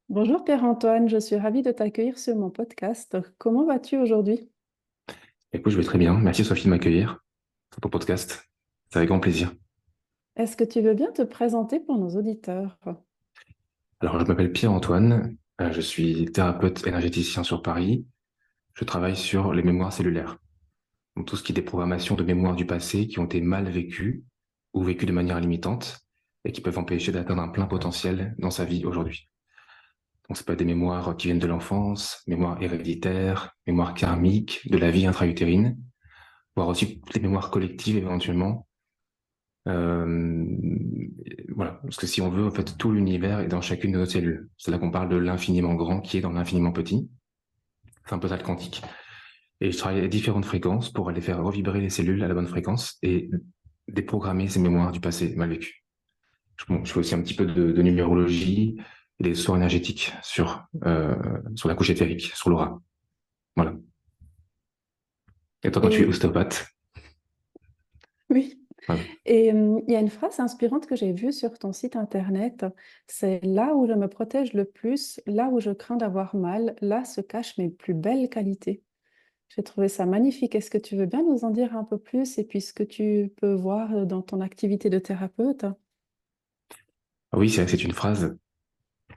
Bonjour Pierre-Antoine, je suis ravie de t'accueillir sur mon podcast. Comment vas-tu aujourd'hui? Écoute, je vais très bien. Merci Sophie de m'accueillir sur ton podcast. C'est avec grand plaisir. Est-ce que tu veux bien te présenter pour nos auditeurs? Alors, je m'appelle Pierre-Antoine. Je suis thérapeute énergéticien sur Paris. Je travaille sur les mémoires cellulaires. Donc, tout ce qui est déprogrammation de mémoires du passé qui ont été mal vécues ou vécues de manière limitante et qui peuvent empêcher d'atteindre un plein potentiel dans sa vie aujourd'hui. Donc, ça peut être des mémoires qui viennent de l'enfance, mémoires héréditaires, mémoires karmiques, de la vie intra-utérine, voire aussi toutes les mémoires collectives éventuellement. Euh, voilà, parce que si on veut, en fait, tout l'univers est dans chacune de nos cellules. C'est là qu'on parle de l'infiniment grand qui est dans l'infiniment petit. C'est un peu ça le quantique. Et je travaille à différentes fréquences pour aller faire revibrer les cellules à la bonne fréquence et déprogrammer ces mémoires du passé mal vécues. Bon, je fais aussi un petit peu de numérologie et des soins énergétiques sur la couche éthérique, sur l'aura. Voilà. Et toi, quand tu es Et ostéopathe, oui, voilà. il y a une phrase inspirante que j'ai vue sur ton site internet. C'est là où je me protège le plus, là où je crains d'avoir mal, là se cachent mes plus belles qualités. J'ai trouvé ça magnifique. Est-ce que tu veux bien nous en dire un peu plus et puis ce que tu peux voir dans ton activité de thérapeute? Ah oui, c'est une phrase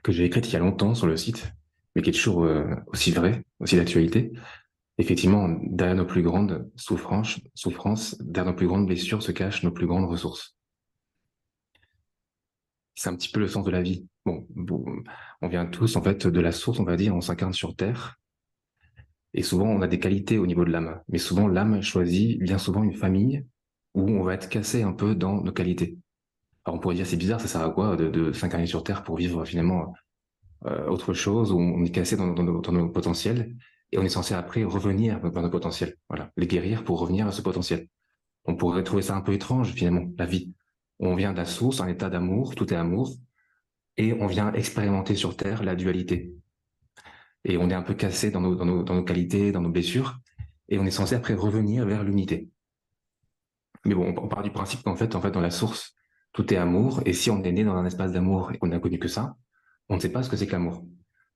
que j'ai écrite il y a longtemps sur le site, mais qui est toujours aussi vraie, aussi d'actualité. Effectivement, derrière nos plus grandes souffrances, derrière nos plus grandes blessures se cachent nos plus grandes ressources. C'est un petit peu le sens de la vie. Bon, on vient tous en fait de la source, on va dire, on s'incarne sur Terre, et souvent on a des qualités au niveau de l'âme. Mais souvent l'âme choisit bien souvent une famille où on va être cassé un peu dans nos qualités. Alors on pourrait dire c'est bizarre, ça sert à quoi de s'incarner sur Terre pour vivre finalement autre chose, où on est cassé dans nos potentiels, et on est censé après revenir dans nos potentiels. Voilà, les guérir pour revenir à ce potentiel. On pourrait trouver ça un peu étrange, finalement, la vie. On vient de la source, un état d'amour, tout est amour, et on vient expérimenter sur Terre la dualité. Et on est un peu cassé dans nos qualités, dans nos blessures, et on est censé après revenir vers l'unité. Mais bon, on part du principe qu'en fait, dans la source, tout est amour, et si on est né dans un espace d'amour et qu'on n'a connu que ça, on ne sait pas ce que c'est que l'amour.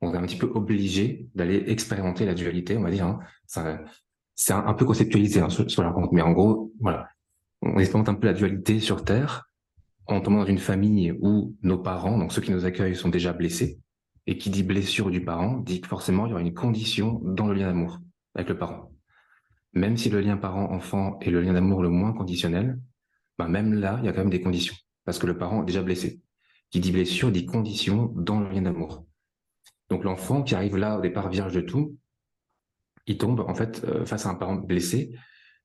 On est un petit peu obligé d'aller expérimenter la dualité, on va dire. Hein. C'est un peu conceptualisé hein, sur la rencontre, mais en gros, voilà, on expérimente un peu la dualité sur Terre en tombant dans une famille où nos parents, donc ceux qui nous accueillent, sont déjà blessés. Et qui dit blessure du parent dit que forcément il y aura une condition dans le lien d'amour avec le parent. Même si le lien parent-enfant est le lien d'amour le moins conditionnel, ben même là, il y a quand même des conditions. Parce que le parent est déjà blessé. Qui dit blessure dit condition dans le lien d'amour. Donc l'enfant qui arrive là au départ vierge de tout, il tombe en fait face à un parent blessé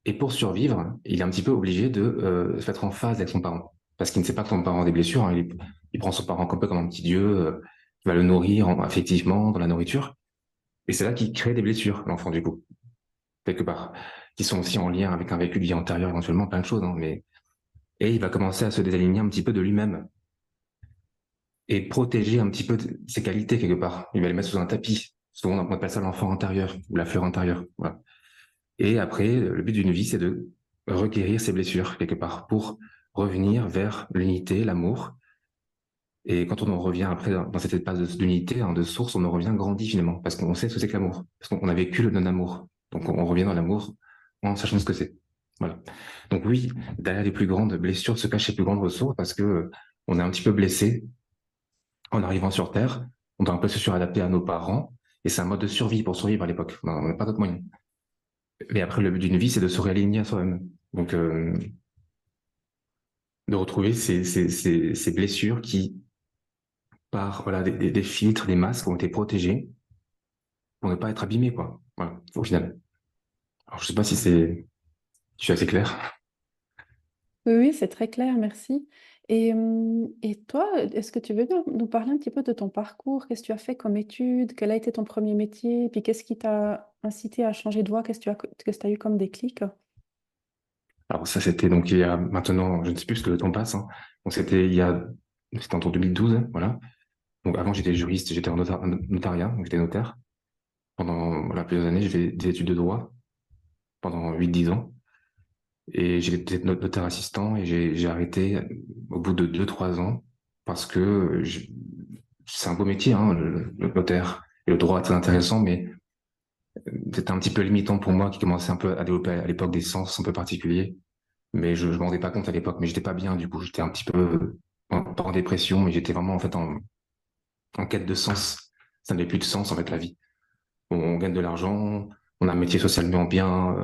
et pour survivre, il est un petit peu obligé de se mettre en phase avec son parent parce qu'il ne sait pas que son parent a des blessures. Hein, il prend son parent un peu comme un petit dieu, qui va le nourrir affectivement dans la nourriture et c'est là qu'il crée des blessures, l'enfant du coup, quelque part, qui sont aussi en lien avec un vécu de vie antérieur éventuellement, plein de choses. Hein, mais et il va commencer à se désaligner un petit peu de lui-même et protéger un petit peu ses qualités quelque part. Il va les mettre sous un tapis. Souvent, on appelle ça l'enfant intérieur ou la fleur intérieure. Voilà. Et après, le but d'une vie, c'est de reguérir ses blessures quelque part pour revenir vers l'unité, l'amour. Et quand on en revient après dans cette espace d'unité, hein, de source, on en revient grandi finalement parce qu'on sait ce que c'est que l'amour. Parce qu'on a vécu le non-amour. Donc on revient dans l'amour en sachant ce que c'est. Voilà. Donc oui, derrière les plus grandes blessures se cachent les plus grandes ressources parce que on est un petit peu blessé en arrivant sur Terre, on doit un peu se suradapter à nos parents, et c'est un mode de survie pour survivre à l'époque. On n'a pas d'autre moyen. Mais après, le but d'une vie, c'est de se réaligner à soi-même. Donc, de retrouver ces blessures qui, par voilà, des filtres, des masques, ont été protégés pour ne pas être abîmés, quoi. Voilà, au final. Alors, je sais pas si je suis assez clair. Oui, oui, c'est très clair, merci. Et toi, est-ce que tu veux bien nous parler un petit peu de ton parcours? Qu'est-ce que tu as fait comme études? Quel a été ton premier métier? Puis qu'est-ce qui t'a incité à changer de voie? Qu'est-ce que tu as eu comme déclic? Alors, ça, c'était donc il y a maintenant, je ne sais plus ce que le temps passe, hein. Donc, c'était il y a C'était en 2012, voilà. Donc avant, j'étais juriste, j'étais en notariat, donc j'étais notaire. Pendant voilà, plusieurs années, j'ai fait des études de droit pendant 8 10 ans. Et j'ai été notaire assistant et j'ai arrêté au bout de 2 3 ans parce que c'est un beau métier, hein, le notaire. Et le droit est très intéressant, mais c'était un petit peu limitant pour moi qui commençait un peu à développer à l'époque des sens un peu particuliers. Mais je m'en rendais pas compte à l'époque, mais j'étais pas bien du coup. J'étais un petit peu pas en dépression, mais j'étais vraiment en fait en quête de sens. Ça n'avait plus de sens en fait la vie. On gagne de l'argent, on a un métier socialement bien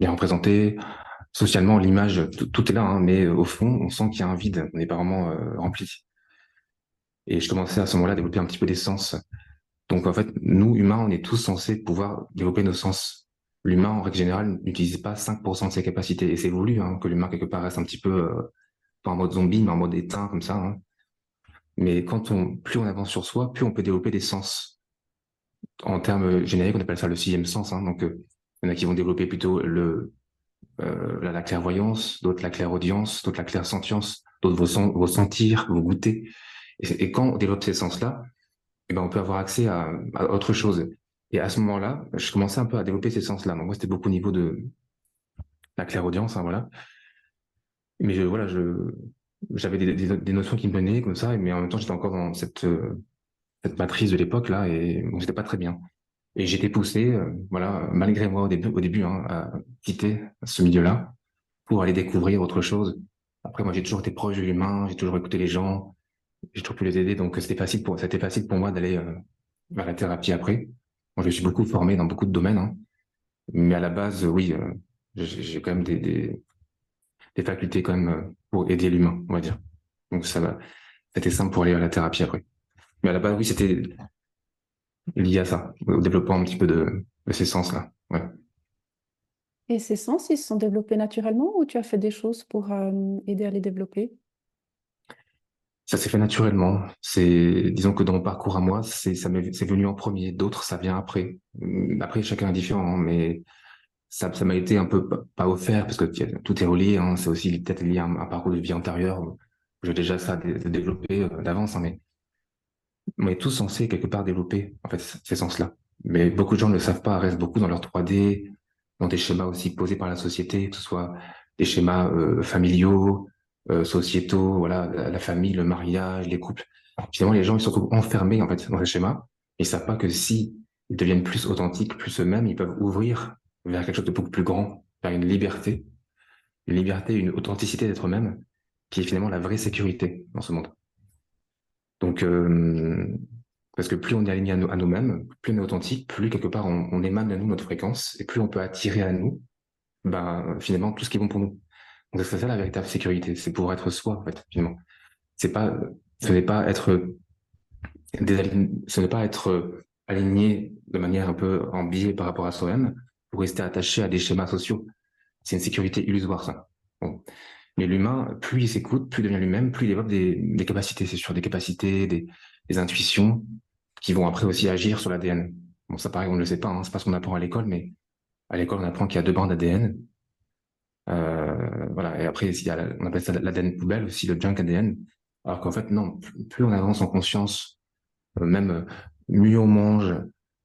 représenté. Socialement, l'image, tout est là, hein, mais au fond, on sent qu'il y a un vide. On n'est pas vraiment rempli. Et je commençais à ce moment-là à développer un petit peu des sens. Donc en fait, nous, humains, on est tous censés pouvoir développer nos sens. L'humain, en règle générale, n'utilise pas 5% de ses capacités. Et c'est voulu hein, que l'humain, quelque part, reste un petit peu, pas en mode zombie, mais en mode éteint, comme ça. Hein. Mais plus on avance sur soi, plus on peut développer des sens. En termes génériques, on appelle ça le sixième sens. Hein. Donc, il y en a qui vont développer plutôt la clairvoyance, d'autres la clairaudience, d'autres la clairsentience, d'autres vos sentir, vos goûter. Et quand on développe ces sens-là, eh ben, on peut avoir accès à autre chose. Et à ce moment-là, je commençais un peu à développer ces sens-là. Donc moi, c'était beaucoup au niveau de la clairaudience, hein, voilà. Mais j'avais des notions qui me venaient comme ça, mais en même temps, j'étais encore dans cette matrice de l'époque là, et bon, j'étais pas très bien. Et j'étais poussé, voilà, malgré moi au début, hein, à quitter ce milieu-là pour aller découvrir autre chose. Après, moi, j'ai toujours été proche de l'humain, j'ai toujours écouté les gens, j'ai toujours pu les aider, donc c'était facile pour moi d'aller vers la thérapie après. Moi, je me suis beaucoup formé dans beaucoup de domaines, hein, mais à la base, oui, j'ai quand même des facultés quand même pour aider l'humain, on va dire. Donc c'était simple pour aller à la thérapie après. Mais à la base, oui, c'était lié à ça, au développement un petit peu de ces sens-là. Ouais. Et ces sens, ils se sont développés naturellement ou tu as fait des choses pour aider à les développer? Ça s'est fait naturellement. Disons que dans mon parcours à moi, c'est venu en premier. D'autres, ça vient après. Après, chacun est différent, hein, mais ça m'a été un peu pas offert parce que tout est relié. Hein, c'est aussi peut-être lié à un parcours de vie antérieur. J'ai déjà ça développé d'avance, hein, mais on est tous censés quelque part développer en fait ces sens-là. Mais beaucoup de gens ne le savent pas, restent beaucoup dans leur 3D, dans des schémas aussi posés par la société, que ce soit des schémas familiaux, sociétaux, voilà, la famille, le mariage, les couples. Finalement, les gens ils se retrouvent enfermés en fait dans ces schémas. Ils savent pas que si ils deviennent plus authentiques, plus eux-mêmes, ils peuvent ouvrir vers quelque chose de beaucoup plus grand, vers une liberté, une authenticité d'être eux-mêmes, qui est finalement la vraie sécurité dans ce monde. Donc, parce que plus on est aligné à nous-mêmes, plus on est authentique, plus quelque part on émane de nous notre fréquence, et plus on peut attirer à nous, ben, finalement, tout ce qui est bon pour nous. Donc, c'est ça la véritable sécurité, c'est pouvoir être soi, en fait, finalement. C'est pas, ce n'est pas être ce n'est pas être aligné de manière un peu en biais par rapport à soi-même pour rester attaché à des schémas sociaux. C'est une sécurité illusoire, ça. Bon. Mais l'humain, plus il s'écoute, plus il devient lui-même, plus il développe des capacités, c'est sûr, des capacités, des intuitions qui vont après aussi agir sur l'ADN. Bon, ça pareil, on ne le sait pas, hein, c'est pas ce qu'on apprend à l'école, mais à l'école, on apprend qu'il y a deux bandes d'ADN. Voilà, et après, on appelle ça l'ADN poubelle aussi, le junk ADN. Alors qu'en fait, non, plus on avance en conscience, même mieux on mange,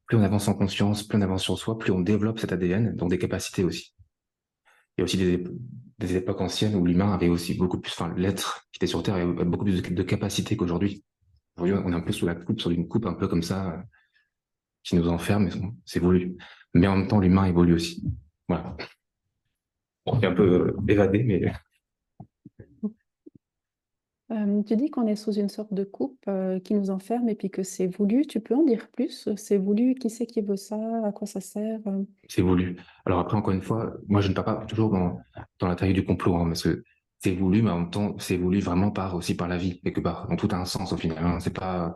plus on avance en conscience, plus on avance sur soi, plus on développe cet ADN, donc des capacités aussi. Il y a aussi des époques anciennes où l'humain avait aussi beaucoup plus, enfin, l'être qui était sur Terre avait beaucoup plus de capacités qu'aujourd'hui. Aujourd'hui, on est un peu sous la coupe, sur une coupe un peu comme ça, qui nous enferme, mais bon, c'est voulu. Mais en même temps, l'humain évolue aussi. Voilà. On est un peu évadé, mais Tu dis qu'on est sous une sorte de coupe qui nous enferme et puis que c'est voulu. Tu peux en dire plus? C'est voulu, qui c'est qui veut ça? À quoi ça sert? c'est voulu. Alors après, encore une fois, moi, je ne pars pas toujours dans la théorie du complot, hein, parce que c'est voulu, mais en même temps, c'est voulu vraiment aussi par la vie, quelque part. Donc tout a un sens au final. Hein. C'est pas,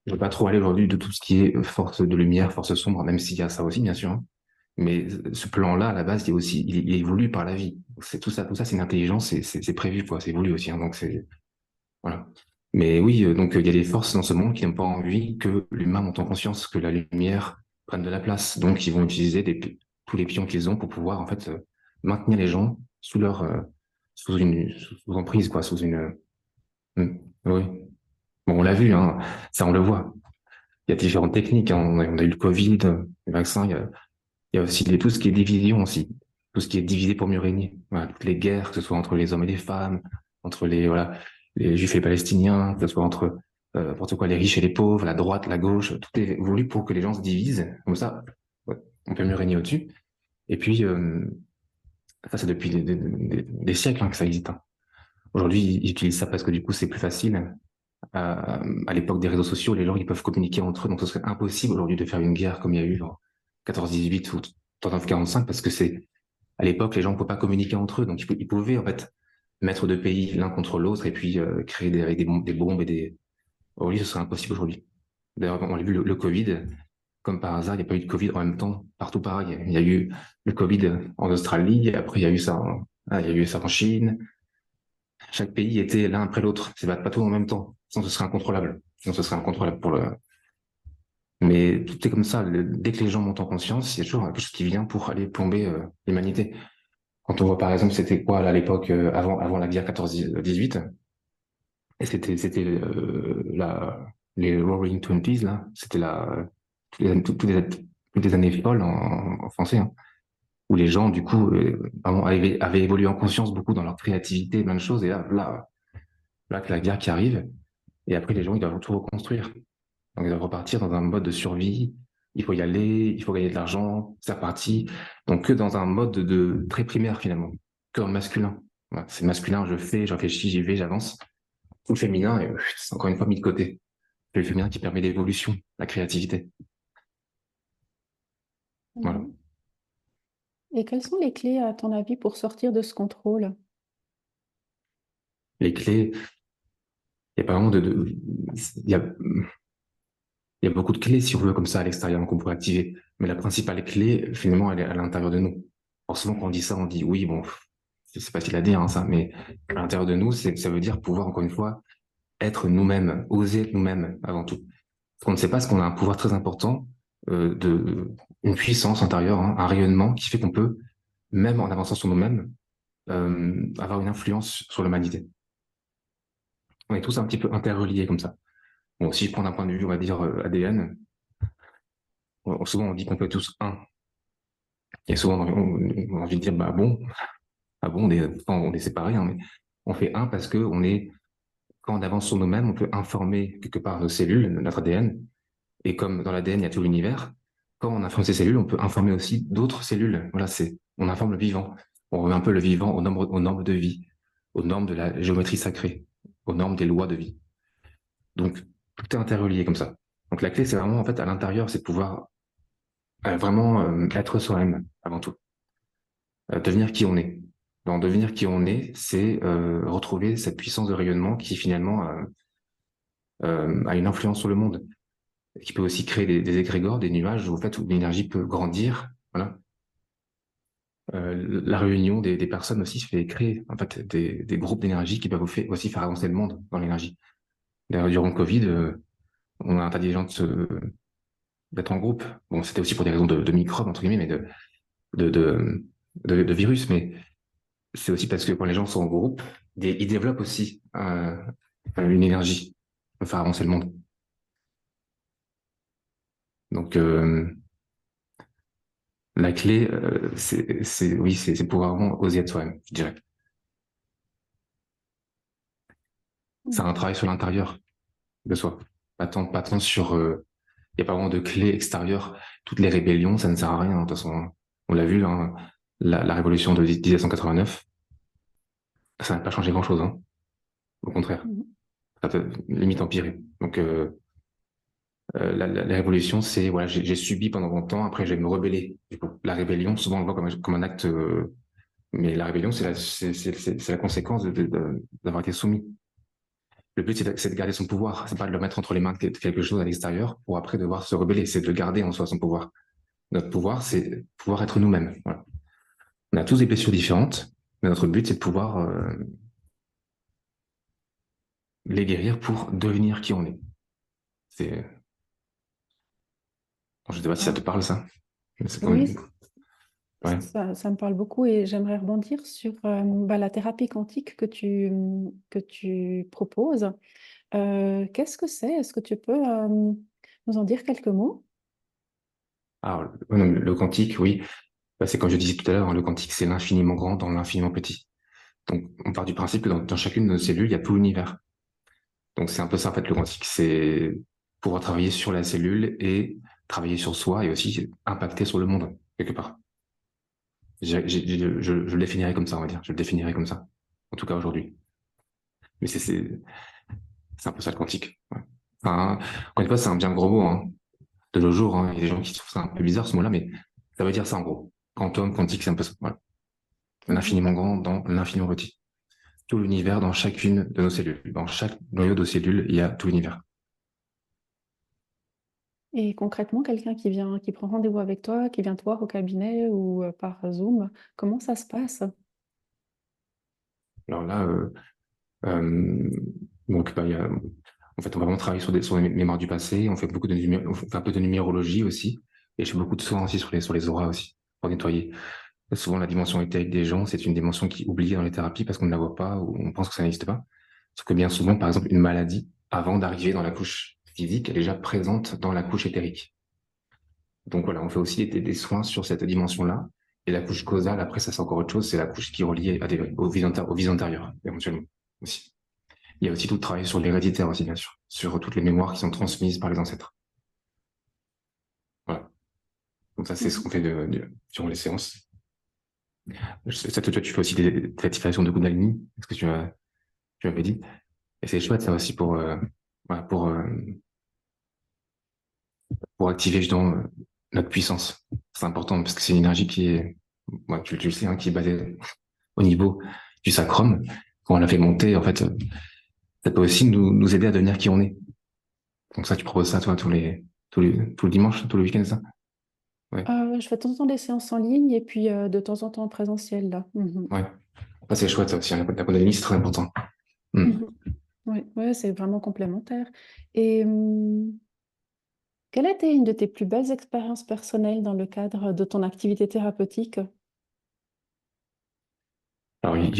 je veux pas trop aller aujourd'hui de tout ce qui est force de lumière, force sombre, même s'il y a ça aussi, bien sûr. Hein. Mais ce plan-là, à la base, il est voulu par la vie. C'est tout ça, c'est une intelligence, c'est prévu, quoi. C'est voulu aussi. Hein. Donc voilà. Mais oui, donc il y a des forces dans ce monde qui n'ont pas envie que l'humain monte en conscience, que la lumière prenne de la place. Donc ils vont utiliser tous les pions qu'ils ont pour pouvoir en fait maintenir les gens sous emprise, quoi, Mm. Oui. Bon, on l'a vu, hein, ça on le voit. Il y a différentes techniques, hein. On a eu le Covid, le vaccin, il y a aussi tout ce qui est division aussi. Tout ce qui est divisé pour mieux régner. Voilà, toutes les guerres, que ce soit entre les hommes et les femmes, entre voilà, les juifs et les palestiniens, que ce soit entre n'importe quoi, les riches et les pauvres, la droite, la gauche, tout est voulu pour que les gens se divisent. Comme ça, ouais, on peut mieux régner au-dessus. Et puis, ça c'est depuis des siècles hein, que ça existe, hein. Aujourd'hui, ils utilisent ça parce que du coup, c'est plus facile. À l'époque des réseaux sociaux, les gens ils peuvent communiquer entre eux, donc ce serait impossible aujourd'hui de faire une guerre comme il y a eu en 14-18 ou 39-45 parce que c'est à l'époque les gens ne pouvaient pas communiquer entre eux, donc ils pouvaient en fait mettre deux pays l'un contre l'autre et puis créer avec des bombes et des. Aujourd'hui, ce serait impossible aujourd'hui. D'ailleurs, on l'a vu le Covid, comme par hasard, il n'y a pas eu de Covid en même temps partout pareil. Il y a eu le Covid en Australie, après il y a eu ça, il y a eu ça en Chine. Chaque pays était l'un après l'autre. C'est pas tout en même temps. Sinon, ce serait incontrôlable. Sinon, ce serait incontrôlable pour le. Mais tout est comme ça. Dès que les gens montent en conscience, il y a toujours quelque chose qui vient pour aller plomber l'humanité. Quand on voit par exemple, c'était quoi là, à l'époque avant la guerre 14-18, et les Roaring Twenties là, c'était toutes les années folles en français, hein, où les gens du coup vraiment avaient évolué en conscience beaucoup dans leur créativité, plein de choses, et là que la guerre qui arrive. Et après, les gens, ils doivent tout reconstruire. Donc, ils doivent repartir dans un mode de survie. Il faut y aller, il faut gagner de l'argent, c'est reparti. Donc, que dans un mode très primaire, finalement, que dans le masculin. Voilà, c'est masculin, je fais, je réfléchis, j'y vais, j'avance. Tout le féminin, c'est encore une fois mis de côté. C'est le féminin qui permet l'évolution, la créativité. Voilà. Mhm. Et quelles sont les clés, à ton avis, pour sortir de ce contrôle? Les clés, il y a pas vraiment il y a, il y a beaucoup de clés, si on veut, comme ça, à l'extérieur, qu'on pourrait activer. Mais la principale clé, finalement, elle est à l'intérieur de nous. Forcément, quand on dit ça, on dit oui, bon, c'est facile à dire, hein, ça, mais à l'intérieur de nous, ça veut dire pouvoir, encore une fois, être nous-mêmes, oser être nous-mêmes avant tout. Parce qu'on ne sait pas, ce qu'on a un pouvoir très important, une puissance intérieure, hein, un rayonnement qui fait qu'on peut, même en avançant sur nous-mêmes, avoir une influence sur l'humanité. On est tous un petit peu interreliés comme ça. Bon, si je prends d'un point de vue, on va dire ADN, souvent on dit qu'on peut être tous un. Et souvent on a envie de dire, bah bon, ah bon, on est séparés, hein, mais on fait un parce que quand on avance sur nous-mêmes, on peut informer quelque part nos cellules, notre ADN. Et comme dans l'ADN, il y a tout l'univers, quand on informe ces cellules, on peut informer aussi d'autres cellules. Voilà, on informe le vivant. On remet un peu le vivant aux normes de vie, aux normes de la géométrie sacrée, aux normes des lois de vie. Donc, tout est interrelié comme ça. Donc, la clé, c'est vraiment, en fait, à l'intérieur, c'est de pouvoir vraiment être soi-même, avant tout. Devenir qui on est. Dans devenir qui on est, c'est retrouver cette puissance de rayonnement qui, finalement, a une influence sur le monde, qui peut aussi créer des égrégores, des nuages, au fait, où l'énergie peut grandir. Voilà. La réunion des personnes aussi fait créer en fait des groupes d'énergie qui peuvent aussi faire avancer le monde dans l'énergie. D'ailleurs, durant le Covid, on a interdit les gens d'être en groupe. Bon, c'était aussi pour des raisons de microbes, entre guillemets, mais de, de, de virus, mais c'est aussi parce que quand les gens sont en groupe, ils développent aussi une énergie pour faire avancer le monde. Donc, la clé, oui, c'est pouvoir vraiment oser être soi-même, je dirais. C'est un travail sur l'intérieur de soi. Pas tant sur. Il n'y a pas vraiment de clé extérieure. Toutes les rébellions, ça ne sert à rien. De toute façon, on l'a vu, hein, la révolution de 1989, ça n'a pas changé grand-chose, hein. Au contraire, Mhm. ça peut limite empirer. Donc, la révolution, c'est voilà, j'ai subi pendant longtemps, après je vais me rebeller. Du coup, la rébellion, souvent on le voit comme un acte, mais la rébellion, c'est la conséquence d'avoir été soumis. Le but, c'est de garder son pouvoir. C'est pas de le mettre entre les mains de quelque chose à l'extérieur pour après devoir se rebeller. C'est de le garder en soi, son pouvoir. Notre pouvoir, c'est pouvoir être nous-mêmes. Voilà. On a tous des blessures différentes, mais notre but, c'est de pouvoir les guérir pour devenir qui on est. Je ne sais pas si ça te Ah, parle, ça. C'est oui, comme. Ouais. Ça me parle beaucoup et j'aimerais rebondir sur bah, la thérapie quantique que tu proposes. Qu'est-ce que c'est? Est-ce que tu peux nous en dire quelques mots? Alors, non, le quantique, oui, bah, c'est comme je disais tout à l'heure, hein, le quantique, c'est l'infiniment grand dans l'infiniment petit. Donc, on part du principe que dans chacune de nos cellules, il y a tout l'univers. Donc, c'est un peu ça, en fait, le quantique. C'est pouvoir travailler sur la cellule et travailler sur soi et aussi impacter sur le monde, quelque part. Je le définirais comme ça, on va dire. Je le définirais comme ça. En tout cas, aujourd'hui. Mais c'est un peu ça, le quantique. Ouais. Enfin, encore une fois, c'est un bien gros mot, hein. De nos jours, hein. Il y a des gens qui trouvent ça un peu bizarre, ce mot-là, mais ça veut dire ça, en gros. Quantum, quantique, c'est un peu ça. Voilà. Mhm. L'infiniment grand dans l'infiniment petit. Tout l'univers dans chacune de nos cellules. Dans chaque noyau de cellules, il y a tout l'univers. Et concrètement, quelqu'un qui prend rendez-vous avec toi, qui vient te voir au cabinet ou par Zoom, comment ça se passe? Alors là, euh, donc, bah, en fait, on va vraiment travailler sur les mémoires du passé. On fait on fait un peu de numérologie aussi. Et je fais beaucoup de soins aussi sur les auras aussi, pour nettoyer. Souvent, la dimension éthérique des gens, c'est une dimension qui est oubliée dans les thérapies parce qu'on ne la voit pas ou on pense que ça n'existe pas. Sauf que bien souvent, par exemple, une maladie, avant d'arriver dans la couche physique, elle est déjà présente dans la couche éthérique. Donc voilà, on fait aussi des soins sur cette dimension-là. Et la couche causale, après, ça c'est encore autre chose, c'est la couche qui est reliée aux vies antérieures, éventuellement, aussi. Il y a aussi tout le travail sur l'héréditaire aussi, bien sûr, sur toutes les mémoires qui sont transmises par les ancêtres. Voilà. Donc ça, c'est ce qu'on Mhm. fait durant les séances. Ça, toi, tu fais aussi des activations de Kundalini, ce que tu m'avais dit. Et c'est chouette, ça aussi, voilà, pour activer, justement, notre puissance. C'est important, parce que c'est une énergie qui est, ouais, tu le sais, hein, qui est basée au niveau du sacrum. Quand on la fait monter, en fait, ça peut aussi nous aider à devenir qui on est. Donc ça, tu proposes ça, toi, tous les dimanches, tous les week-ends, ça? Ouais, Je fais de temps en temps des séances en ligne et puis de temps en temps en présentiel là. Mhm. ouais. Ça, c'est chouette, ça aussi, hein. La Kundalini, c'est très important. Hmm. Mhm. Oui, ouais, c'est vraiment complémentaire. Et quelle a été une de tes plus belles expériences personnelles dans le cadre de ton activité thérapeutique? Alors, il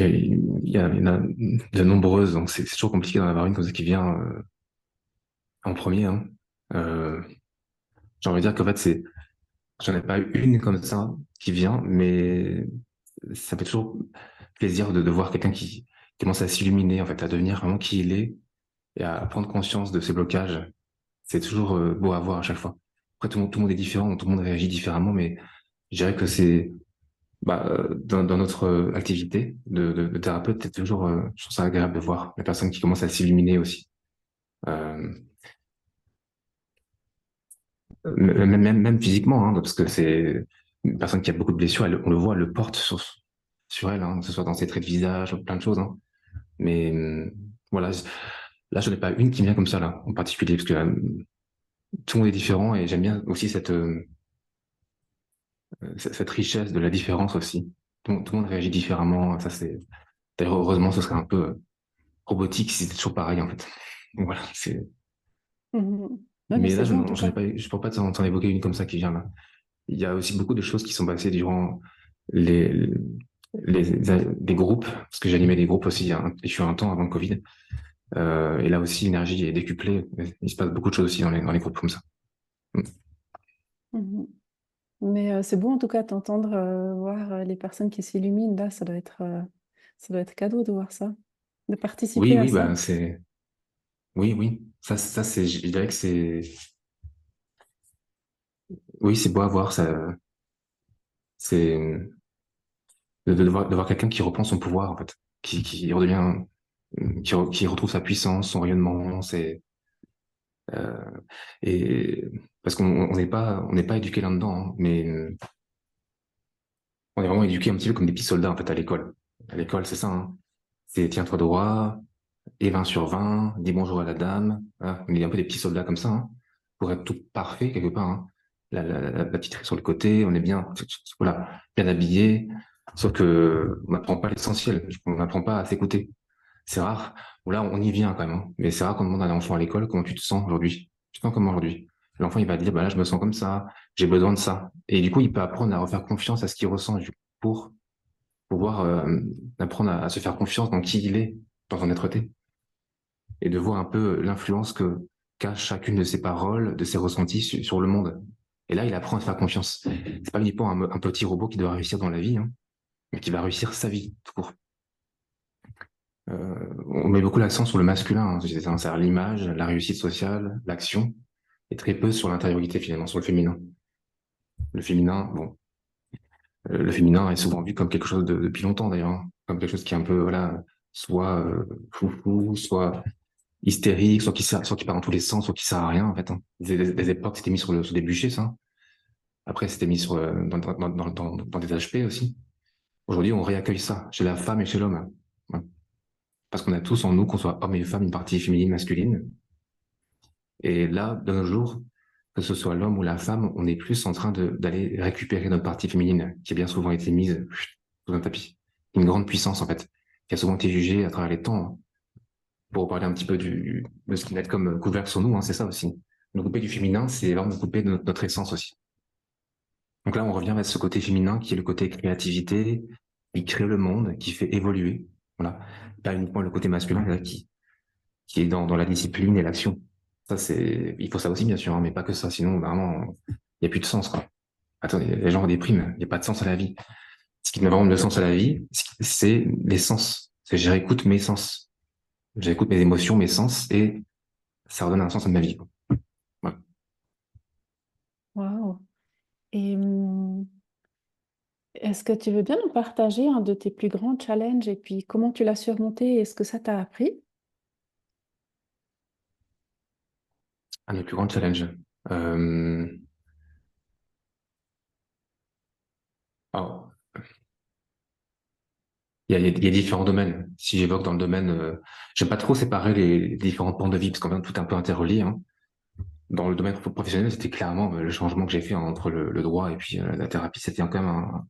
y en a de nombreuses, donc c'est toujours compliqué d'en avoir une comme ça qui vient en premier, hein. Euh, j'ai envie de dire qu'en fait, j'en ai pas eu une comme ça qui vient, mais ça fait toujours plaisir de voir quelqu'un qui commence à s'illuminer, en fait, à devenir vraiment qui il est et à prendre conscience de ses blocages. C'est toujours beau à voir à chaque fois. Après, tout le monde est différent, tout le monde réagit différemment, mais je dirais que c'est bah, dans notre activité de thérapeute, c'est toujours, je trouve ça agréable de voir la personne qui commence à s'illuminer aussi. Euh, même physiquement, hein, parce que c'est une personne qui a beaucoup de blessures, on le voit, elle le porte sur elle, hein, que ce soit dans ses traits de visage, plein de choses, hein. Mais voilà, là, je n'en ai pas une qui me vient comme ça, là, en particulier, parce que tout le monde est différent et j'aime bien aussi cette richesse de la différence aussi. Tout le monde réagit différemment. Ça, c'est, d'ailleurs, heureusement, ce serait un peu robotique si c'était toujours pareil, en fait. Donc voilà, Mhm. Ouais, mais mais c'est là, beau en tout j'en ai cas. pas, je pourrais pas t'en évoquer une comme ça qui vient là. Il y a aussi beaucoup de choses qui sont passées durant les, des groupes, parce que j'animais des groupes aussi, hein, et je suis un temps avant le Covid. Et là aussi, l'énergie est décuplée. Il se passe beaucoup de choses aussi dans les groupes comme ça. Mm. Mhm. Mais c'est beau en tout cas d'entendre voir les personnes qui s'illuminent là, ça doit être cadeau de voir ça, de Oui, participer à oui, ça. bah, oui, oui. Ça, c'est, je dirais que oui, c'est beau à voir, ça, c'est, de voir quelqu'un qui reprend son pouvoir, en fait, qui redevient, qui retrouve sa puissance, son rayonnement, euh, et parce on n'est pas éduqué là-dedans, hein, mais on est vraiment éduqué un petit peu comme des petits soldats, en fait, à l'école. À l'école, c'est ça, hein. C'est tiens-toi droit, et 20 sur 20, dis bonjour à la dame. Voilà. On est un peu des petits soldats comme ça, hein, pour être tout parfait quelque part, hein. La petite raie sur le côté, on est bien, voilà, bien habillé. Sauf que on n'apprend pas l'essentiel, on n'apprend pas à s'écouter. C'est rare. Bon, là, on y vient quand même, hein. Mais c'est rare qu'on demande à un enfant à l'école comment tu te sens aujourd'hui. Tu te sens comment aujourd'hui? L'enfant, il va dire, bah là, je me sens comme ça, j'ai besoin de ça. Et du coup, il peut apprendre à refaire confiance à ce qu'il ressent pour pouvoir apprendre à se faire confiance dans qui il est, dans son être-té, et de voir un peu l'influence que qu'a chacune de ses paroles, de ses ressentis sur le monde. Et là, il apprend à se faire confiance. C'est pas uniquement un petit robot qui doit réussir dans la vie, hein, mais qui va réussir sa vie, tout court. On met beaucoup l'accent sur le masculin, hein, c'est-à-dire l'image, la réussite sociale, l'action, et très peu sur l'intériorité finalement, sur le féminin. Le féminin, bon, le féminin est souvent vu comme quelque chose depuis longtemps d'ailleurs, hein, comme quelque chose qui est un peu, voilà, soit foufou, soit hystérique, soit qui part dans tous les sens, soit qui sert à rien en fait. Hein. Des époques, c'était mis sur des bûchers, ça. Après, c'était mis dans des HP aussi. Aujourd'hui, on réaccueille ça chez la femme et chez l'homme. Ouais. Parce qu'on a tous en nous, qu'on soit homme et femme, une partie féminine, masculine. Et là, de nos jours, que ce soit l'homme ou la femme, on est plus en train d'aller récupérer notre partie féminine, qui a bien souvent été mise sous un tapis. Une grande puissance, en fait, qui a souvent été jugée à travers les temps. Hein. Pour parler un petit peu de ce qui va être comme couvert sur nous, hein, c'est ça aussi. Nous couper du féminin, c'est vraiment nous couper de notre essence aussi. Donc là, on revient à ce côté féminin qui est le côté créativité, qui crée le monde, qui fait évoluer. Voilà. Pas uniquement le côté masculin là, qui est dans la discipline et l'action. Ça, il faut ça aussi, bien sûr, hein, mais pas que ça. Sinon, vraiment, il n'y a plus de sens, quoi. Attendez, les gens dépriment. Il n'y a pas de sens à la vie. Ce qui donne vraiment de sens à la vie, c'est les sens. C'est je réécoute mes sens. J'écoute mes émotions, mes sens, et ça redonne un sens à ma vie, quoi. Ouais. Waouh. Et est-ce que tu veux bien nous partager un de tes plus grands challenges et puis comment tu l'as surmonté et ce que ça t'a appris? Un des plus grands challenges. Euh, alors, il y a différents domaines. Si j'évoque dans le domaine, j'aime pas trop séparer les différents pans de vie parce qu'en fait tout est un peu interrelié. Hein. Dans le domaine professionnel, c'était clairement le changement que j'ai fait entre le droit et puis la thérapie. C'était quand même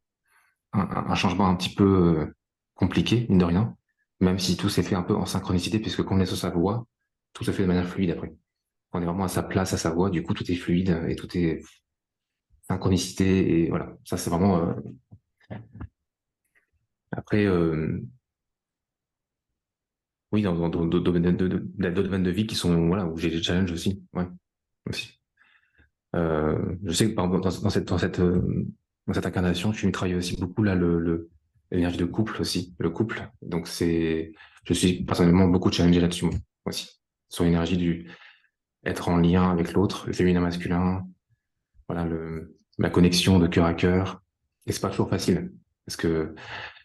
un changement un petit peu compliqué, mine de rien. Même si tout s'est fait un peu en synchronicité, puisque quand on est sur sa voie, tout se fait de manière fluide après. Quand on est vraiment à sa place, à sa voie, du coup tout est fluide et tout est synchronicité et voilà. Ça c'est vraiment après. Oui, dans d'autres domaines d'autres domaines de vie qui sont, voilà, où j'ai des challenges aussi, ouais, aussi. Je sais que par exemple, dans cette incarnation, je suis travailler aussi beaucoup là l'énergie de couple aussi, le couple. Donc je suis personnellement beaucoup challengé là-dessus moi, aussi, sur l'énergie du être en lien avec l'autre, le féminin masculin, voilà la connexion de cœur à cœur. Et c'est pas toujours facile parce que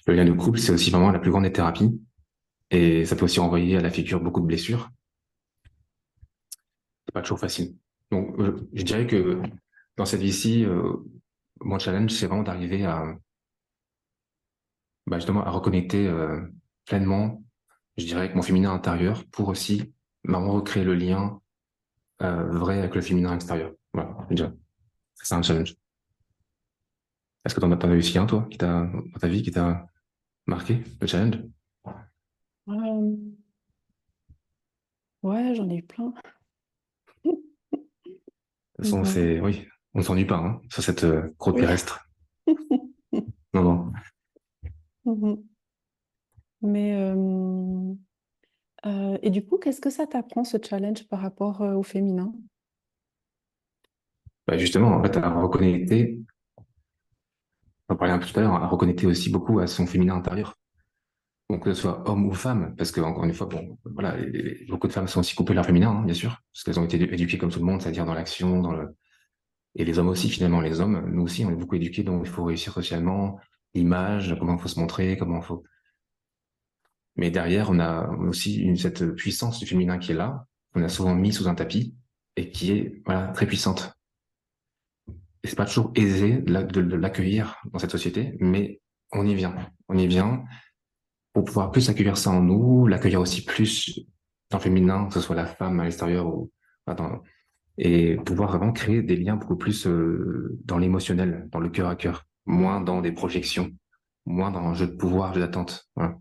le lien de couple, c'est aussi vraiment la plus grande des thérapies et ça peut aussi envoyer à la figure beaucoup de blessures. C'est pas toujours facile. Donc, je dirais que dans cette vie-ci, mon challenge, c'est vraiment d'arriver à, bah, justement, à reconnecter pleinement, je dirais, avec mon féminin intérieur pour aussi vraiment recréer le lien vrai avec le féminin extérieur. Voilà, je dirais. C'est un challenge. Est-ce que t'en as aussi un, toi, dans ta vie, qui t'a marqué, le challenge? De Euh, ouais, j'en ai eu plein. toute façon, Mhm. oui, on ne s'ennuie pas, hein, sur cette croûte Oui. terrestre. Non, non. Mhm. Mais et du coup, qu'est-ce que ça t'apprend ce challenge par rapport au féminin? Bah, justement, en fait, à reconnecter, on parlait un peu tout à l'heure, à reconnecter aussi beaucoup à son féminin intérieur. Bon, que ce soit homme ou femme, parce que encore une fois, bon, voilà, beaucoup de femmes sont aussi coupées de leur féminin, hein, bien sûr, parce qu'elles ont été éduquées comme tout le monde, c'est-à-dire dans l'action, et les hommes aussi, finalement, les hommes, nous aussi, on est beaucoup éduqués, donc il faut réussir socialement, l'image, comment il faut se montrer, comment il faut. Mais derrière, on a aussi cette puissance du féminin qui est là, qu'on a souvent mis sous un tapis, et qui est, voilà, très puissante. Et c'est pas toujours aisé de l'accueillir dans cette société, mais on y vient. On y vient, pour pouvoir plus accueillir ça en nous, l'accueillir aussi plus dans le féminin, que ce soit la femme à l'extérieur ou enfin, et pouvoir vraiment créer des liens beaucoup plus dans l'émotionnel, dans le cœur à cœur, moins dans des projections, moins dans un jeu de pouvoir, jeu d'attente. Voilà.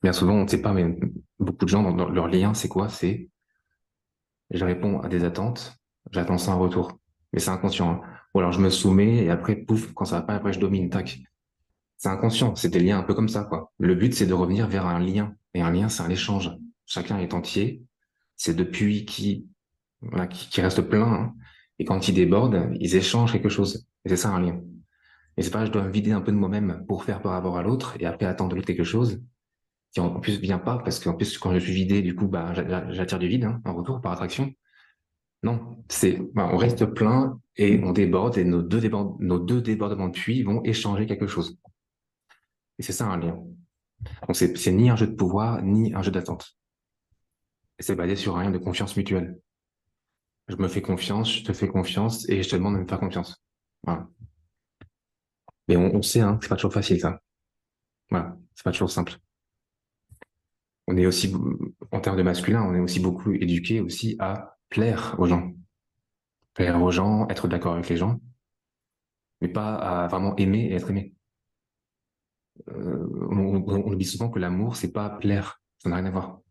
Bien souvent, on ne sait pas, mais beaucoup de gens dans leur lien, c'est quoi? C'est je réponds à des attentes J'attends ça en retour. Mais c'est inconscient, hein. Ou alors je me soumets et après, pouf, quand ça va pas, après je domine, tac. C'est inconscient, c'est des liens un peu comme ça, quoi. Le but, c'est de revenir vers un lien. Et un lien, c'est un échange. Chacun est entier. C'est deux puits voilà, qui restent pleins, hein. Et quand ils débordent, ils échangent quelque chose. Et c'est ça un lien. Et c'est pas, je dois me vider un peu de moi-même pour faire par rapport à l'autre et après attendre de l'autre quelque chose qui en plus vient pas parce qu'en plus, quand je suis vidé, du coup, bah, j'attire du vide, hein, en retour par attraction. Non, bah, on reste plein et on déborde et nos deux débordements de puits vont échanger quelque chose. Et c'est ça un lien. Donc c'est ni un jeu de pouvoir, ni un jeu d'attente. Et c'est basé sur un lien de confiance mutuelle. Je me fais confiance, je te fais confiance et je te demande de me faire confiance. Voilà. Mais on sait, hein, que c'est pas toujours facile, ça. Voilà. C'est pas toujours simple. On est aussi, en termes de masculin, on est aussi beaucoup éduqué aussi à plaire aux gens. Plaire aux gens, être d'accord avec les gens, mais pas à vraiment aimer et être aimé. On oublie souvent que l'amour, c'est pas plaire. Ça n'a rien à voir.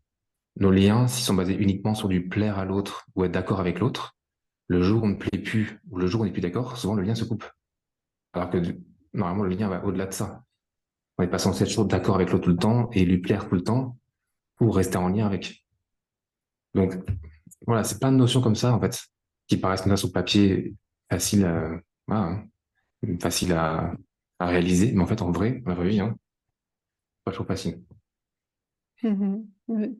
Nos liens, s'ils sont basés uniquement sur du plaire à l'autre ou être d'accord avec l'autre, le jour où on ne plaît plus ou le jour où on n'est plus d'accord, souvent le lien se coupe. Alors que normalement, le lien va au-delà de ça. On n'est pas censé être toujours d'accord avec l'autre tout le temps et lui plaire tout le temps pour rester en lien avec. Donc, voilà, c'est plein de notions comme ça, en fait, qui paraissent comme ça sur le papier faciles voilà, hein, faciles à réaliser, mais en fait, en vrai, dans la vraie vie, hein, pas toujours facile. Mhm. Oui.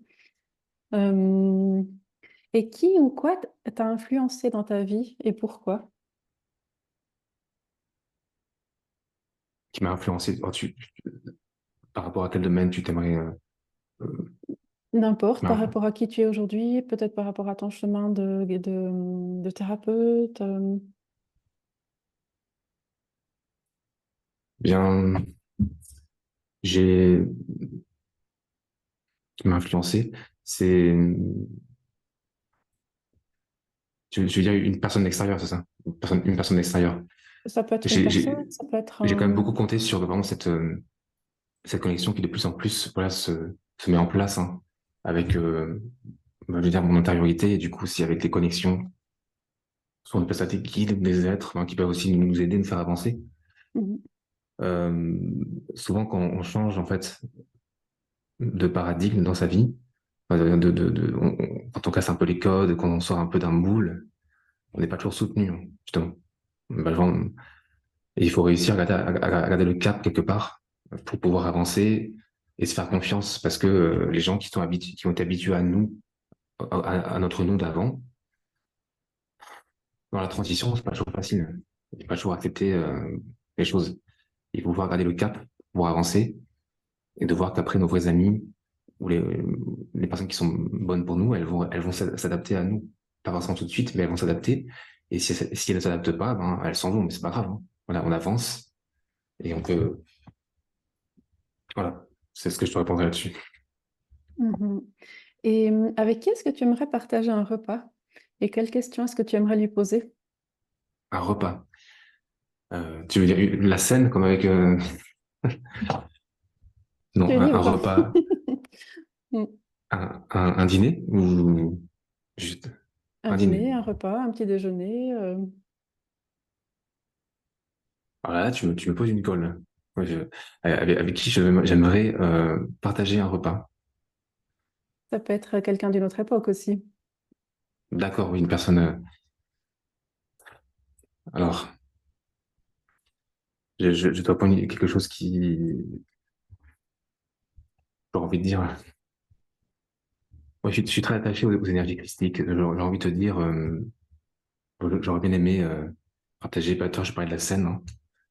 Euh, et qui ou quoi t'a influencé dans ta vie et pourquoi? Qui m'a influencé. Par rapport à quel domaine tu t'aimerais N'importe, par m'influencer. rapport à qui tu es aujourd'hui, peut-être par rapport à ton chemin de thérapeute. Bien, j'ai qui m'a influencé, c'est, je veux dire une personne extérieure, c'est ça? Une personne extérieure. Ça peut être une J'ai, personne, j'ai, ça peut être j'ai quand même un... beaucoup compté sur vraiment cette connexion qui de plus en plus, voilà, se met en place, hein, avec, je veux dire, mon intériorité et du coup aussi avec les connexions, soit on appelle ça des guides, des êtres, hein, qui peuvent aussi nous aider, nous faire avancer. Mhm. Euh, Souvent quand on change, en fait, de paradigme dans sa vie, quand on casse un peu les codes, quand on sort un peu d'un moule, on n'est pas toujours soutenu, hein, justement. Bah, et il faut réussir à garder le cap quelque part pour pouvoir avancer et se faire confiance parce que les gens qui ont été habitués à nous, à notre nous d'avant, dans la transition, c'est pas toujours facile. Il faut pas toujours accepter les choses. Il faut pouvoir garder le cap pour avancer et de voir qu'après nos vrais amis ou les personnes qui sont bonnes pour nous, elles vont s'adapter à nous. Pas forcément tout de suite, mais elles vont s'adapter. Et si elles ne s'adaptent pas, ben, elles s'en vont, mais c'est pas grave, hein. Voilà, on avance et on peut, voilà. C'est ce que je te répondrai là-dessus. Mhm. Et avec qui est-ce que tu aimerais partager un repas? Et quelles questions est-ce que tu aimerais lui poser? Un repas. Tu veux dire la scène comme avec, non, Tu dis ou un pas? repas, Mm. un dîner ou juste Un un dîner. dîner, un repas, un petit déjeuner. Alors là, tu me poses une colle. Ouais, avec qui j'aimerais partager un repas. Ça peut être quelqu'un d'une autre époque aussi. D'accord, oui, une personne. Alors, je dois prendre quelque chose j'ai envie de dire. Moi, je suis très attaché aux énergies christiques. J'ai envie de te dire, j'aurais bien aimé partager. Bah, toi, je parlais de la scène, hein.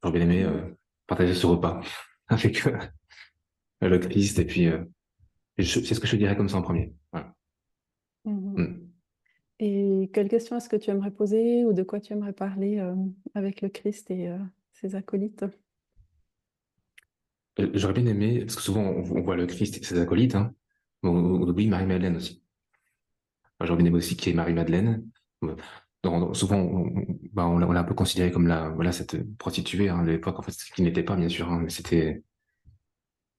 J'aurais bien aimé Mhm. partager ce repas avec le Christ. Et puis, c'est ce que je te dirais comme ça en premier. Voilà. Mhm. Mm. Et quelles questions est-ce que tu aimerais poser ou de quoi tu aimerais parler avec le Christ et ses acolytes? J'aurais bien aimé, parce que souvent on voit le Christ et ses acolytes, hein, mais on oublie Marie-Madeleine aussi. Moi, j'aurais bien aimé aussi qu'il y ait Marie-Madeleine. Euh, Souvent, bah, on l'a un peu considérée comme voilà, cette prostituée, hein, de l'époque, en fait, ce qui n'était pas, bien sûr, hein, mais c'était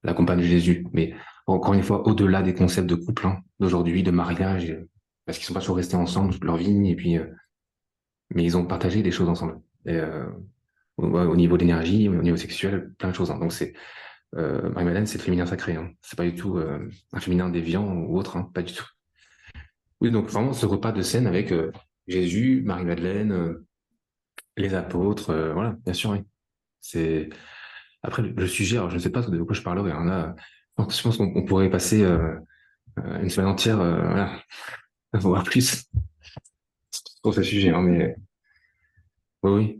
la compagne de Jésus. Mais encore une fois, au-delà des concepts de couple, hein, d'aujourd'hui, de mariage, parce qu'ils sont pas toujours restés ensemble toute leur vie, et puis mais ils ont partagé des choses ensemble. Et, au niveau d'énergie, au niveau sexuel, plein de choses, hein. Donc Marie-Madeleine, c'est le féminin sacré, hein. C'est pas du tout un féminin déviant ou autre, hein. Pas du tout. Oui, donc vraiment ce repas de scène avec Jésus, Marie-Madeleine, les apôtres, voilà, bien sûr, oui. C'est Après le sujet, alors je ne sais pas de quoi je parlerai, hein, là. Donc, je pense qu'on pourrait passer une semaine entière, voilà, voire plus, sur ce sujet, hein, mais oui, oui.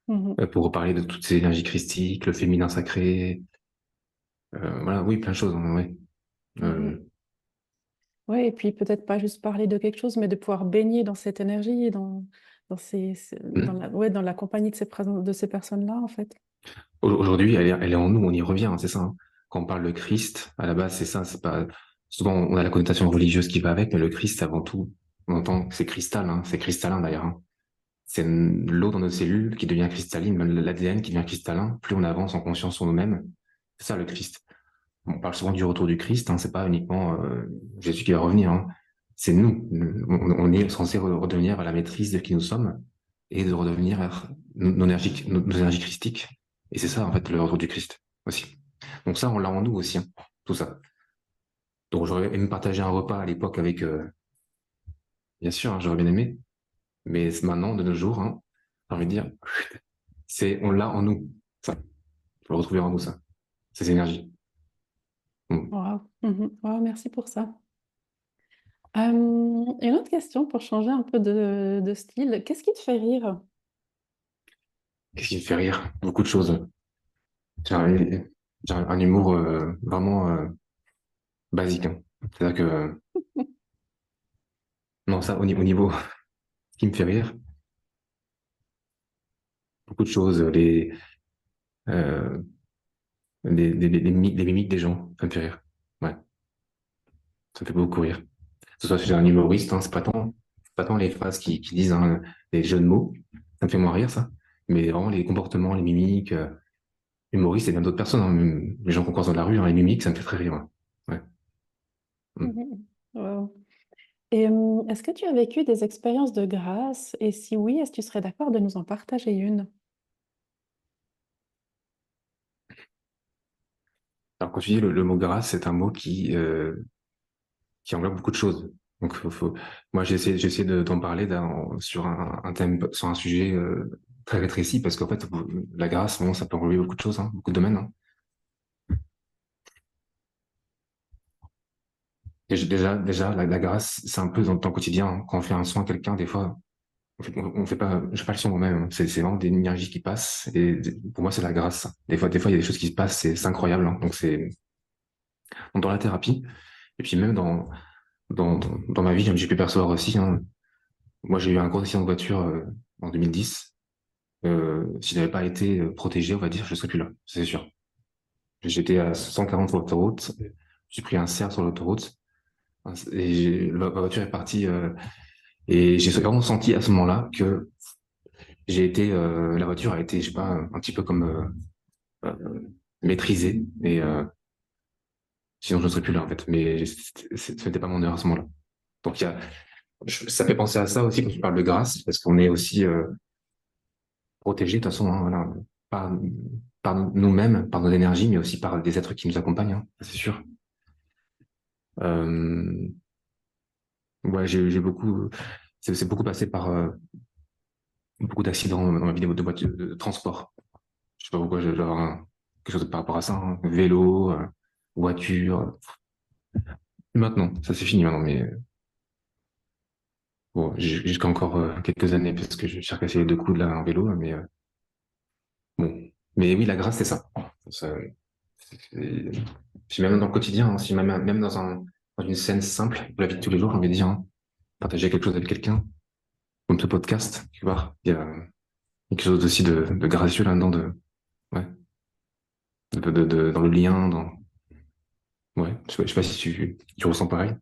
Mhm. Pour reparler de toutes ces énergies christiques, le féminin sacré, voilà, oui, plein de choses, hein, ouais. Mhm. Euh, Ouais, et puis peut-être pas juste parler de quelque chose, mais de pouvoir baigner dans cette énergie, dans hmm. la, ouais, dans la compagnie de de ces personnes-là, en fait. Aujourd'hui, elle est en nous, on y revient, hein, c'est ça, hein. Quand on parle de Christ, à la base, c'est ça, c'est pas, souvent on a la connotation religieuse qui va avec, mais le Christ, avant tout, on entend que c'est cristal, hein, c'est cristallin d'ailleurs, hein. C'est l'eau dans nos cellules qui devient cristalline, même l'ADN qui devient cristallin, plus on avance en conscience sur nous-mêmes. C'est ça le Christ. On parle souvent du retour du Christ, hein, c'est pas uniquement Jésus qui va revenir, hein. C'est nous. On est censé redevenir à la maîtrise de qui nous sommes et de redevenir à nos énergies christiques. Et c'est ça, en fait, le retour du Christ aussi. Donc ça, on l'a en nous aussi, hein, tout ça. Donc j'aurais aimé partager un repas à l'époque avec, bien sûr, hein, j'aurais bien aimé, mais maintenant, de nos jours, hein, j'ai envie de dire, on l'a en nous. Ça, faut le retrouver en nous, ça, ces énergies. Mm. Waouh. Mhm. Waouh, merci pour ça. Une autre question pour changer un peu de style. Qu'est-ce qui te fait rire? Qu'est-ce qui me fait rire? Beaucoup de choses. J'ai un, j'ai un humour vraiment basique, hein. C'est-à-dire que, non, ça, au niveau qui me fait rire, beaucoup de choses, euh, les mimiques des gens, ça me fait rire. Ouais, ça me fait beaucoup rire. Que ce soit chez un humoriste, hein, c'est pas tant les phrases qui disent, hein, les jeux de mots, ça me fait moins rire, ça. Mais vraiment les comportements, les mimiques, humoristes et bien d'autres personnes, hein, même les gens qu'on croise dans la rue, hein, les mimiques, ça me fait très rire, ouais. Ouais. Mm. Mhm. Waouh. Et est-ce que tu as vécu des expériences de grâce? Et si oui, est-ce que tu serais d'accord de nous en partager une? Alors, quand tu dis le mot grâce, c'est un mot qui englobe beaucoup de choses. Donc, moi, j'essaie d'en parler sur un thème, sur un sujet très rétréci, parce qu'en fait, la grâce, bon, ça peut englober beaucoup de choses, hein, beaucoup de domaines, hein. Déjà, la grâce, c'est un peu dans le quotidien, hein. Quand on fait un soin à quelqu'un, des fois, on fait pas, je fais pas le soin moi-même, hein. C'est vraiment des énergies qui passent, et pour moi, c'est la grâce. Des fois, il y a des choses qui se passent, c'est incroyable, hein. Donc, c'est dans la thérapie, et puis même dans ma vie, j'ai pu percevoir aussi, hein. Moi, j'ai eu un gros accident de voiture en 2010. Si je n'avais pas été protégé, on va dire, je serais plus là, c'est sûr. J'étais à 140 sur l'autoroute, j'ai pris un cerf sur l'autoroute, et ma voiture est partie, et j'ai vraiment senti à ce moment-là que la voiture a été, je sais pas, un petit peu comme maîtrisée, et sinon je ne serais plus là en fait. Mais ce n'était pas mon heure à ce moment-là. Donc ça fait penser à ça aussi quand tu parles de grâce, parce qu'on est aussi protégé de toute façon, hein, voilà, par, par nous-mêmes, par nos énergies, mais aussi par des êtres qui nous accompagnent, hein, c'est sûr. Euh, ouais, j'ai beaucoup, c'est beaucoup passé par beaucoup d'accidents dans ma vie de voiture de transport. Je sais pas pourquoi j'ai genre quelque chose par rapport à ça, hein. Vélo, voiture. Maintenant, ça c'est fini maintenant, mais bon, j'ai jusqu'à encore quelques années parce que je suis cassé les deux coudes là en vélo, mais bon. Mais oui, la grâce, c'est ça. Ça, c'est- Puis même dans le quotidien, hein, si même dans une scène simple de la vie de tous les jours, j'ai envie de dire, hein, partager quelque chose avec quelqu'un, comme ce podcast, tu vois, il y a quelque chose aussi de gracieux là-dedans, ouais, dans le lien, ouais, je sais pas si tu ressens pareil.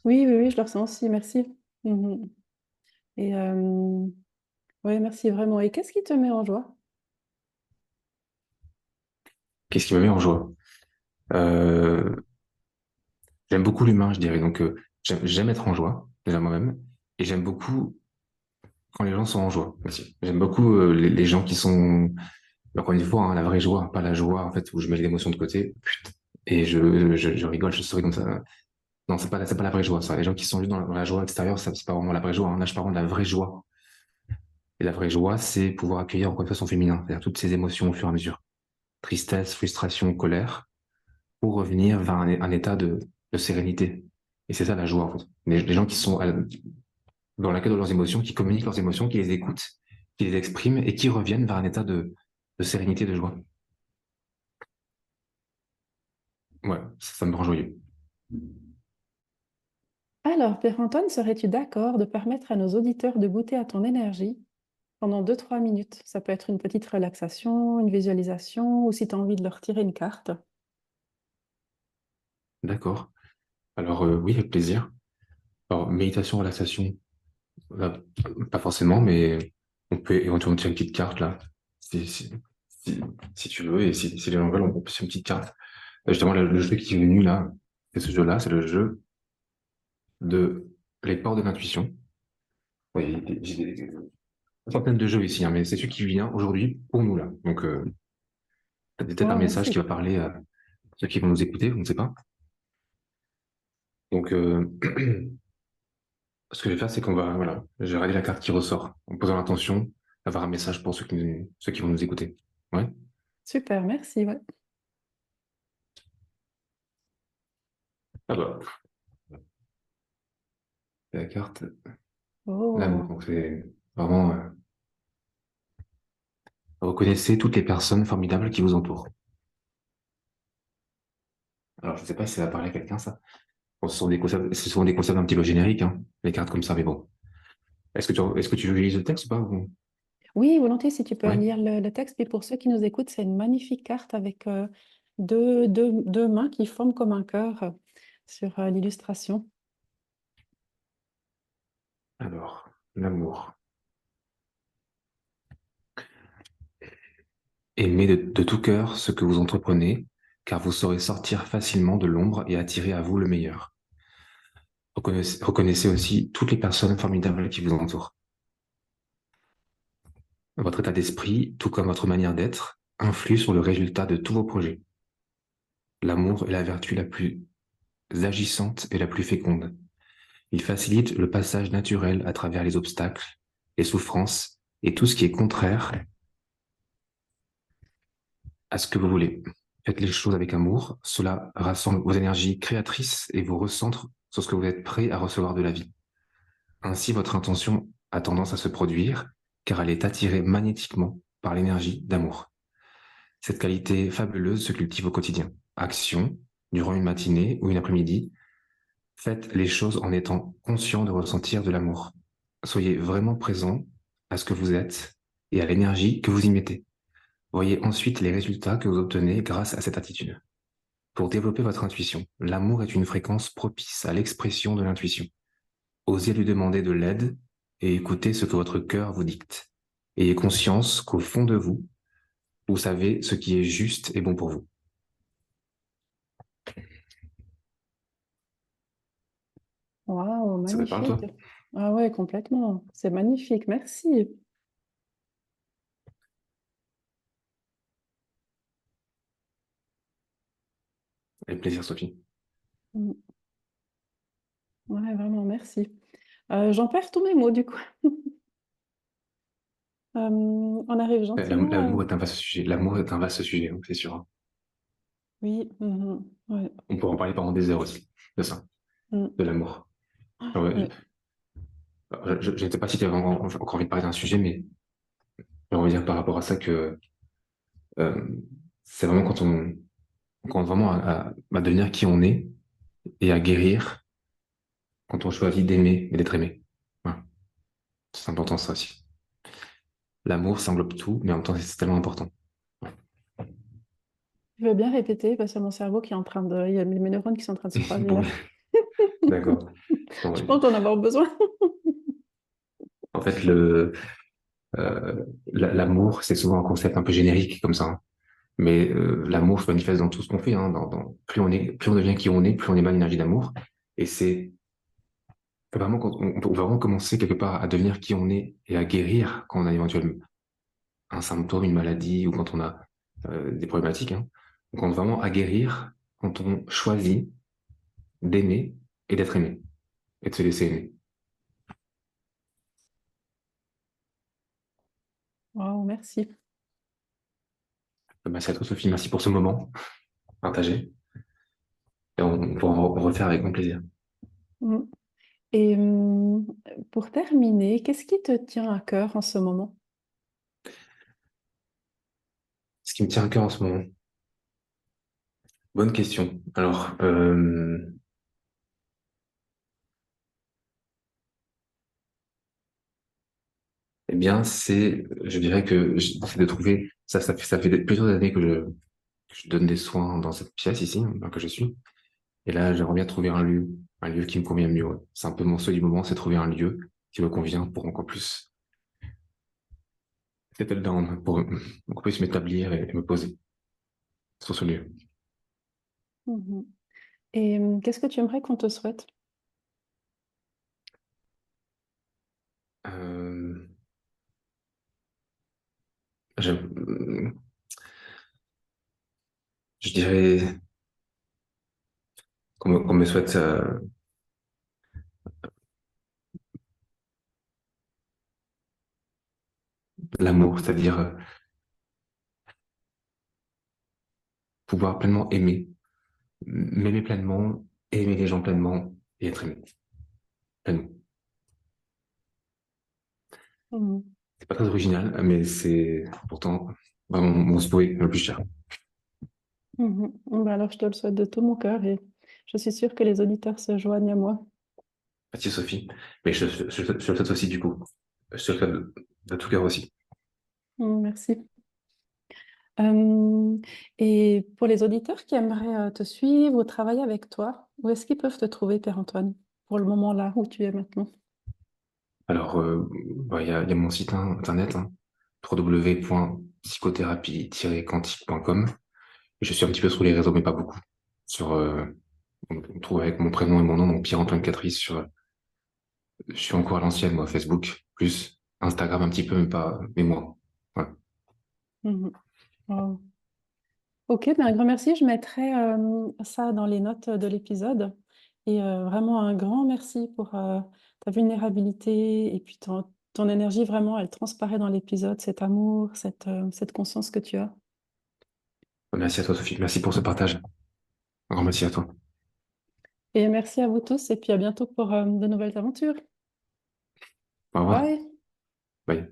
Oui, oui, oui, je le ressens aussi, merci. Mhm. Et oui, merci vraiment. Et qu'est-ce qui te met en joie? Qu'est-ce qui me met en joie? Euh, J'aime beaucoup l'humain, je dirais, donc j'aime être en joie, déjà moi-même, et j'aime beaucoup quand les gens sont en joie aussi. J'aime beaucoup les gens qui sont, encore une fois, hein, la vraie joie, pas la joie en fait où je mets les émotions de côté et je rigole, je souris comme ça. Non, c'est pas la vraie joie, ça. Les gens qui sont juste dans la joie extérieure, ça, c'est pas vraiment la vraie joie, hein. Là, je parle de la vraie joie. Et la vraie joie, c'est pouvoir accueillir encore une fois son féminin, c'est-à-dire toutes ces émotions au fur et à mesure. Tristesse, frustration, colère, pour revenir vers un état de sérénité. Et c'est ça la joie, en fait. Les gens qui sont dans l'accueil de leurs émotions, qui communiquent leurs émotions, qui les écoutent, qui les expriment et qui reviennent vers un état de sérénité, de joie. Ouais, ça me rend joyeux. Alors, Pierre-Antoine, serais-tu d'accord de permettre à nos auditeurs de goûter à ton énergie pendant 2-3 minutes? Ça peut être une petite relaxation, une visualisation, ou si tu as envie de leur tirer une carte. D'accord. Alors, oui, avec plaisir. Alors, méditation, relaxation, là, pas forcément, mais on peut éventuellement tirer une petite carte, là, si, si, si, si tu veux, et si les gens veulent, on peut tirer une petite carte. Justement, le jeu qui est venu, là, c'est ce jeu-là, c'est le jeu de les ports de l'intuition. Oui, j'ai des centaines de jeux ici, hein, mais c'est celui qui vient aujourd'hui pour nous, là. Donc, peut-être un Wow, message qui merci. va parler à ceux qui vont nous écouter, on ne sait pas. Donc, ce que je vais faire, c'est qu'on va, voilà, je vais regarder la carte qui ressort, en posant l'intention d'avoir un message pour ceux qui vont nous écouter. Ouais. Super, merci. Ouais. Ah bah, la carte, l'amour. Oh, Donc, c'est vraiment, reconnaissez toutes les personnes formidables qui vous entourent. Alors, je ne sais pas si ça va parler à quelqu'un, ça. Bon, ce sont des concepts un petit peu génériques, hein, les cartes comme ça, mais bon. Est-ce que tu lises le texte ou pas? oui, volontiers, si tu peux Ouais. lire le texte. Et pour ceux qui nous écoutent, c'est une magnifique carte avec deux mains qui forment comme un cœur sur l'illustration. Alors, l'amour. Aimez de tout cœur ce que vous entreprenez, car vous saurez sortir facilement de l'ombre et attirer à vous le meilleur. Reconnaissez aussi toutes les personnes formidables qui vous entourent. Votre état d'esprit, tout comme votre manière d'être, influe sur le résultat de tous vos projets. L'amour est la vertu la plus agissante et la plus féconde. Il facilite le passage naturel à travers les obstacles, les souffrances et tout ce qui est contraire à ce que vous voulez. Faites les choses avec amour, cela rassemble vos énergies créatrices et vous recentre sur ce que vous êtes prêt à recevoir de la vie. Ainsi, votre intention a tendance à se produire car elle est attirée magnétiquement par l'énergie d'amour. Cette qualité fabuleuse se cultive au quotidien. Action, durant une matinée ou une après-midi, faites les choses en étant conscient de ressentir de l'amour. Soyez vraiment présent à ce que vous êtes et à l'énergie que vous y mettez. Voyez ensuite les résultats que vous obtenez grâce à cette attitude. Pour développer votre intuition, l'amour est une fréquence propice à l'expression de l'intuition. Osez lui demander de l'aide et écoutez ce que votre cœur vous dicte. Ayez conscience qu'au fond de vous, vous savez ce qui est juste et bon pour vous. Waouh, Ça te parle, toi? magnifique. Ah ouais, complètement. C'est magnifique. Merci. Avec plaisir, Sophie. Mm. Ouais, vraiment, merci. J'en perds tous mes mots, du coup. On arrive gentiment à... L'amour est un vaste sujet. L'amour est un vaste sujet, c'est sûr, hein. Oui, mhm, ouais, On pourrait en parler pendant des heures aussi, de ça, mm, de l'amour. Ouais, ouais. je ne sais pas si tu avais encore envie de parler d'un sujet, mais j'ai envie de dire par rapport à ça que euh, c'est vraiment quand vraiment à devenir qui on est et à guérir quand on choisit d'aimer et d'être aimé. Voilà. C'est important ça aussi. L'amour, ça englobe tout, mais en même temps, c'est tellement important. Ouais. Je veux bien répéter parce que mon cerveau qui est en train de... Il y a mes neurones qui sont en train de se croiser Bon, là. d'accord. Bon, Je pense oui. d'en avoir besoin. En fait, l'amour, c'est souvent un concept un peu générique comme ça, hein. Mais l'amour se manifeste dans tout ce qu'on fait, hein. Plus on devient qui on est, plus on émane l'énergie d'amour. Et c'est vraiment, on peut vraiment commencer quelque part à devenir qui on est et à guérir quand on a éventuellement un symptôme, une maladie ou quand on a des problématiques, hein. Donc, on peut vraiment à guérir quand on choisit d'aimer et d'être aimé et de se laisser aimer. Wow, merci. Merci à toi, Sophie. Merci pour ce moment partagé. Et on pourra en refaire avec grand plaisir. Mm. Et pour terminer, qu'est-ce qui te tient à cœur en ce moment? Ce qui me tient à cœur en ce moment. Bonne question. Alors, eh bien, je dirais que j'essaie de trouver, ça fait plusieurs années que je donne des soins dans cette pièce ici, hein, que je suis. Et là, j'aimerais bien trouver un lieu qui me convient mieux. Ouais. C'est un peu mon souhait du moment, c'est trouver un lieu qui me convient pour encore plus settle down, pour encore plus m'établir et me poser sur ce lieu. Mhm. Et qu'est-ce que tu aimerais qu'on te souhaite? Euh, je, je dirais qu'on me souhaite l'amour, c'est-à-dire pouvoir pleinement aimer, m'aimer pleinement, aimer les gens pleinement et être aimé pleinement. Mhm. C'est pas très original, mais c'est pourtant vraiment mon souhait le plus cher. Mhm. Bah alors, je te le souhaite de tout mon cœur et je suis sûre que les auditeurs se joignent à moi. Merci Sophie, mais je le souhaite aussi du coup. Je te le souhaite de tout cœur aussi. Merci. Euh, et pour les auditeurs qui aimeraient te suivre ou travailler avec toi, où est-ce qu'ils peuvent te trouver, Père-Antoine, pour le moment là où tu es maintenant? Alors, bah, il y a mon site internet, hein, www.psychothérapie-quantique.com. Et je suis un petit peu sur les réseaux, mais pas beaucoup. Sur, on me trouve avec mon prénom et mon nom, donc Pierre-Antoine Catrice. Je suis encore à l'ancienne, moi, Facebook, plus Instagram un petit peu, mais moins. Voilà. Mhm. Wow. Ok, ben un grand merci. Je mettrai ça dans les notes de l'épisode. Et vraiment un grand merci pour ta vulnérabilité et puis ton énergie. Vraiment, elle transparaît dans l'épisode, cet amour, cette conscience que tu as. Merci à toi, Sophie. Merci pour ce partage. Un grand merci à toi. Et merci à vous tous et puis à bientôt pour de nouvelles aventures. Au revoir. Bye! Bye.